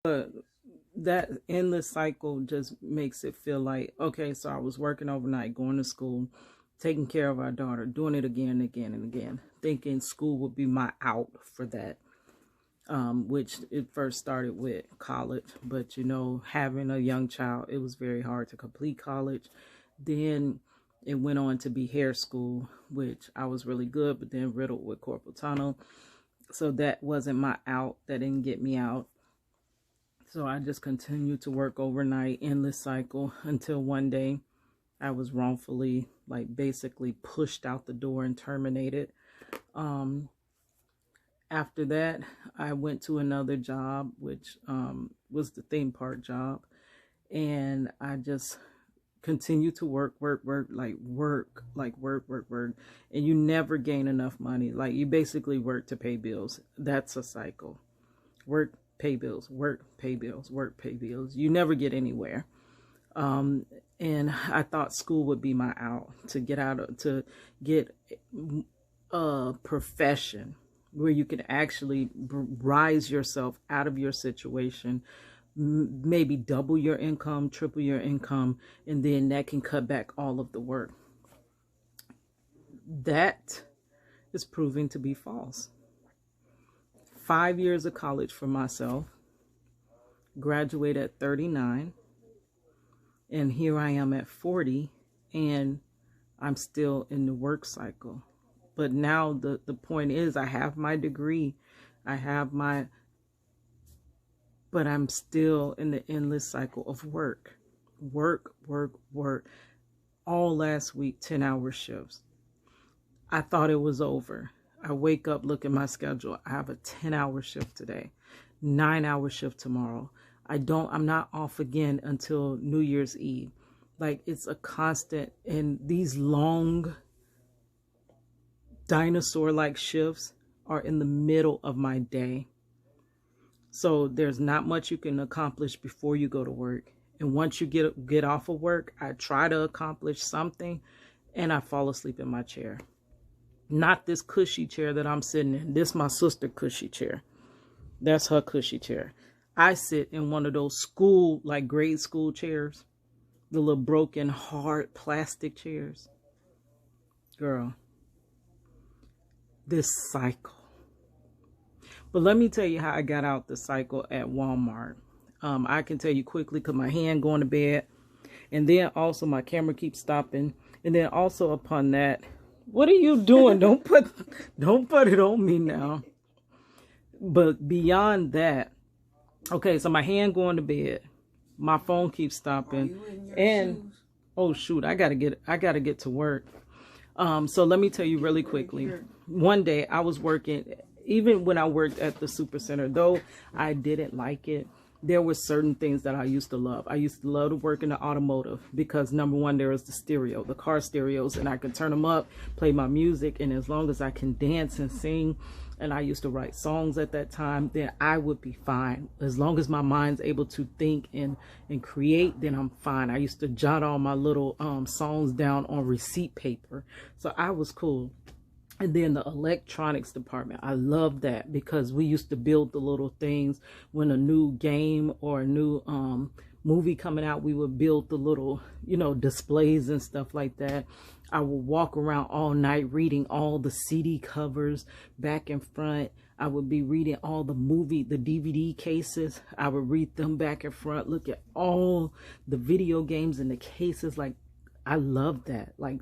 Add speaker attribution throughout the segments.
Speaker 1: But that endless cycle just makes it feel like, okay, so I was working overnight, going to school, taking care of our daughter, doing it again and again and again, thinking school would be my out for that. Which it first started with college, but you know, having a young child, it was very hard to complete college. Then it went on to be hair school, which I was really good, but then riddled with carpal tunnel. So that wasn't my out. That didn't get me out. So I just continued to work overnight, endless cycle, until one day I was wrongfully, like, basically pushed out the door and terminated. After that, I went to another job, which was the theme park job. And I just continued to work. And you never gain enough money. Like, you basically work to pay bills. That's a cycle. Work, pay bills, work, pay bills, work, pay bills. You never get anywhere. And I thought school would be my out, to get a profession where you can actually rise yourself out of your situation, maybe double your income, triple your income, and then that can cut back all of the work. That is proving to be false. 5 years of college for myself, graduated at 39, and here I am at 40, and I'm still in the work cycle. But now the point is, I have my degree, but I'm still in the endless cycle of work. All last week, 10-hour shifts. I thought it was over. I wake up, look at my schedule. I have a 10-hour shift today, 9-hour shift tomorrow. I'm not off again until New Year's Eve. Like, it's a constant, and these long dinosaur-like shifts are in the middle of my day. So there's not much you can accomplish before you go to work. And once you get off of work, I try to accomplish something, and I fall asleep in my chair. Not this cushy chair that I'm sitting in. This is my sister cushy chair. That's her cushy chair. I sit in one of those school, like grade school chairs. The little broken, hard plastic chairs. Girl. This cycle. But let me tell you how I got out the cycle at Walmart. I can tell you quickly because my hand going to bed. And then also my camera keeps stopping. And then also upon that, what are you doing? Don't put it on me now. But beyond that, okay, so my hand going to bed. My phone keeps stopping. And shoes? Oh shoot, I gotta get to work. So let me tell you really quickly. One day I was working, even when I worked at the super center, though I didn't like it, there were certain things that I used to love. I used to love to work in the automotive because, number one, there was the car stereos, and I could turn them up, play my music, and as long as I can dance and sing, and I used to write songs at that time, then I would be fine. As long as my mind's able to think and create, then I'm fine. I used to jot all my little songs down on receipt paper, so I was cool. And then the electronics department, I love that because we used to build the little things. When a new game or a new movie coming out, we would build the little, displays and stuff like that. I would walk around all night reading all the CD covers back and front. I would be reading all the DVD cases. I would read them back and front, look at all the video games in the cases. Like, I loved that. Like,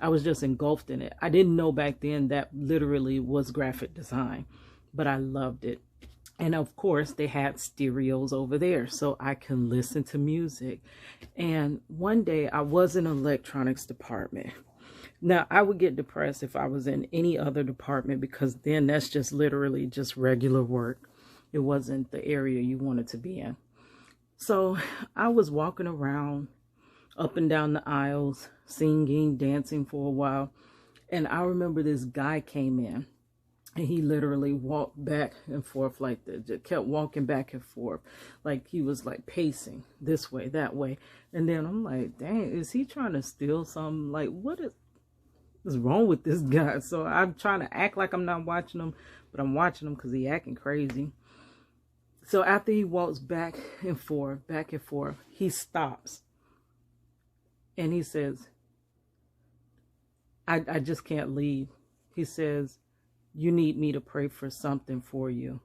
Speaker 1: I was just engulfed in it. I didn't know back then that literally was graphic design, but I loved it. And of course, they had stereos over there so I can listen to music. And one day I was in an electronics department. Now, I would get depressed if I was in any other department because then that's just literally just regular work. It wasn't the area you wanted to be in. So I was walking around up and down the aisles, singing, dancing for a while. And I remember this guy came in and he literally walked back and forth like that, just kept walking back and forth. Like he was like pacing this way, that way. And then I'm like, dang, is he trying to steal something? Like, what is wrong with this guy? So I'm trying to act like I'm not watching him, but I'm watching him because he acting crazy. So after he walks back and forth, he stops. And he says, I just can't leave. He says, you need me to pray for something for you.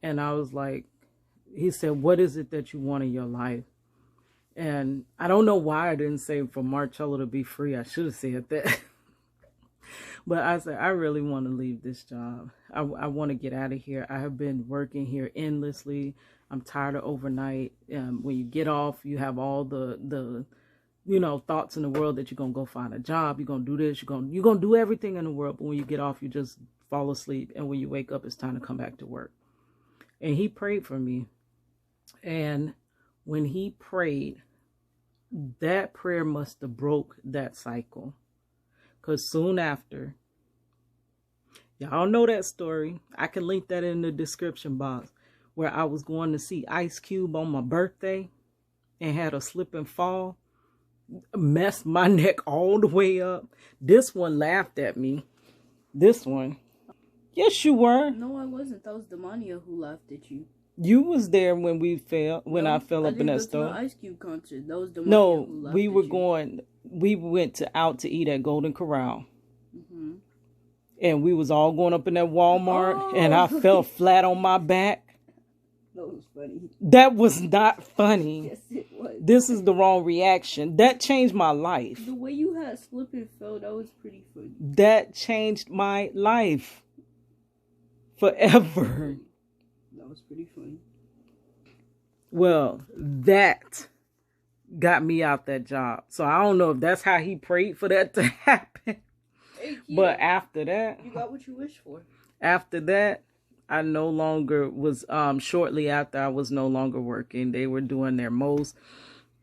Speaker 1: And I was like, he said, what is it that you want in your life? And I don't know why I didn't say for Marcello to be free. I should have said that. But I said, I really want to leave this job. I want to get out of here. I have been working here endlessly. I'm tired of overnight. When you get off, you have all the thoughts in the world that you're going to go find a job. You're going to do this. You're going to do everything in the world. But when you get off, you just fall asleep. And when you wake up, it's time to come back to work. And he prayed for me. And when he prayed, that prayer must have broke that cycle. Because soon after, y'all know that story. I can link that in the description box, where I was going to see Ice Cube on my birthday and had a slip and fall. Messed my neck all the way up. This one laughed at me. This one. Yes, you were.
Speaker 2: No, I wasn't. That was Demania who laughed at you.
Speaker 1: You was there when we fell. When I fell up in that store.
Speaker 2: Ice Cube concert. That was Demania who laughed
Speaker 1: we were
Speaker 2: at
Speaker 1: going. We went out to eat at Golden Corral. And we was all going up in that Walmart, and I fell flat on my back.
Speaker 2: That was funny.
Speaker 1: That was not funny.
Speaker 2: Yes, it was.
Speaker 1: This is the wrong reaction. That changed my life.
Speaker 2: The way you had slip and fell, that was pretty funny.
Speaker 1: That changed my life. Forever.
Speaker 2: That was pretty funny.
Speaker 1: Well, that got me out that job. So I don't know if that's how he prayed for that to happen.
Speaker 2: Hey,
Speaker 1: but after that,
Speaker 2: you got what you wished for.
Speaker 1: After that, I no longer was, shortly after I was no longer working. They were doing their most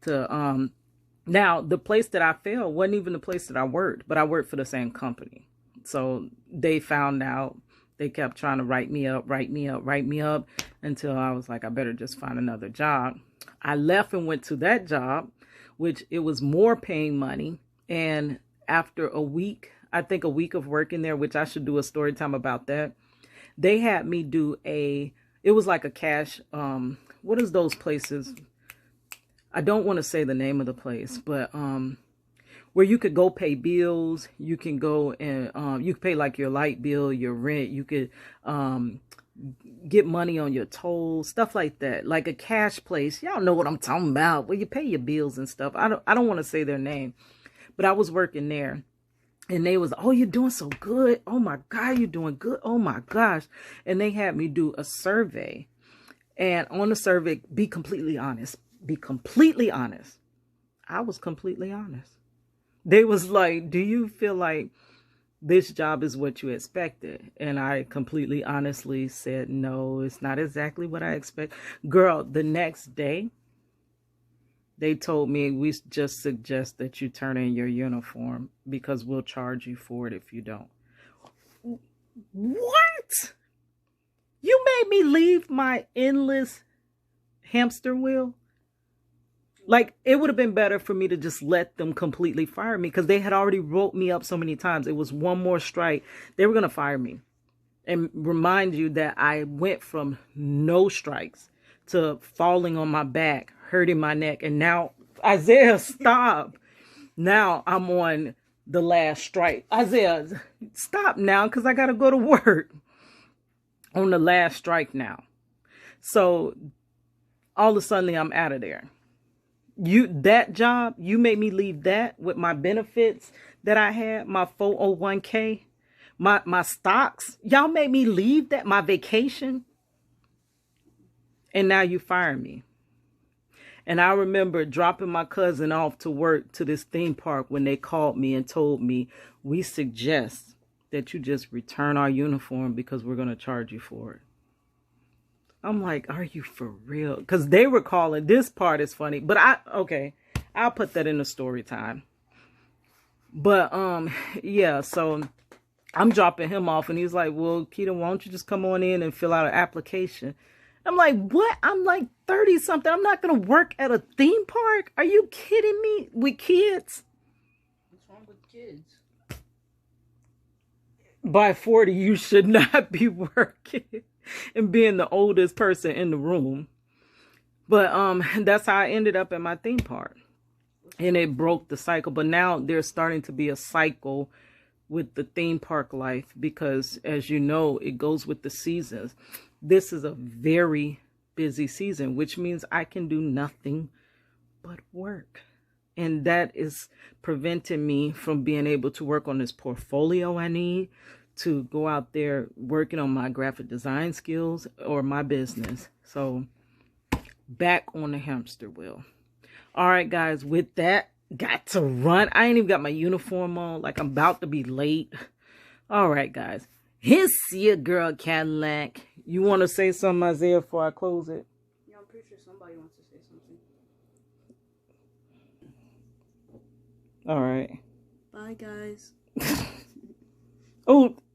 Speaker 1: to, now the place that I fell wasn't even the place that I worked, but I worked for the same company. So they found out, they kept trying to write me up until I was like, I better just find another job. I left and went to that job, which it was more paying money. And after a week, I think a week of working there, which I should do a story time about that. They had me do it was like a cash, what is those places? I don't want to say the name of the place, but where you could go pay bills. You can go and you could pay like your light bill, your rent. You could get money on your tolls, stuff like that. Like a cash place. Y'all know what I'm talking about. Where you pay your bills and stuff. I don't want to say their name, but I was working there. And they was, oh, you're doing so good. Oh, my God, you're doing good. Oh, my gosh. And they had me do a survey. And on the survey, be completely honest. Be completely honest. I was completely honest. They was like, do you feel like this job is what you expected? And I completely honestly said, no, it's not exactly what I expect. Girl, the next day, they told me, we just suggest that you turn in your uniform because we'll charge you for it if you don't. What? You made me leave my endless hamster wheel? Like, it would have been better for me to just let them completely fire me because they had already wrote me up so many times. It was one more strike. They were going to fire me. And remind you that I went from no strikes to falling on my back, hurting my neck. And now, Isaiah, stop. Now I'm on the last strike. Isaiah, stop now because I got to go to work. On the last strike now. So all of a sudden I'm out of there. That job, you made me leave that with my benefits that I had, my 401k, my stocks. Y'all made me leave that, my vacation. And now you fire me. And I remember dropping my cousin off to work to this theme park when they called me and told me, we suggest that you just return our uniform because we're going to charge you for it. I'm like, are you for real? Because they were calling. This part is funny. But I'll put that in the story time. But yeah, so I'm dropping him off and he's like, well, Keita, why don't you just come on in and fill out an application? I'm like, what? I'm like 30 something. I'm not going to work at a theme park. Are you kidding me? With kids?
Speaker 2: What's wrong with kids?
Speaker 1: By 40, you should not be working. and being the oldest person in the room. But that's how I ended up at my theme park. And it broke the cycle. But now there's starting to be a cycle with the theme park life because, as you know, it goes with the seasons. This is a very busy season, which means I can do nothing but work. And that is preventing me from being able to work on this portfolio I need to go out there working on my graphic design skills or my business. So back on the hamster wheel. All right, guys, with that, got to run. I ain't even got my uniform on. Like, I'm about to be late. All right, guys. Here's your girl, Cadillac. You want to say something, Isaiah, before I close it?
Speaker 2: Yeah, I'm pretty sure somebody wants to say something.
Speaker 1: All right.
Speaker 2: Bye, guys.
Speaker 1: Oh,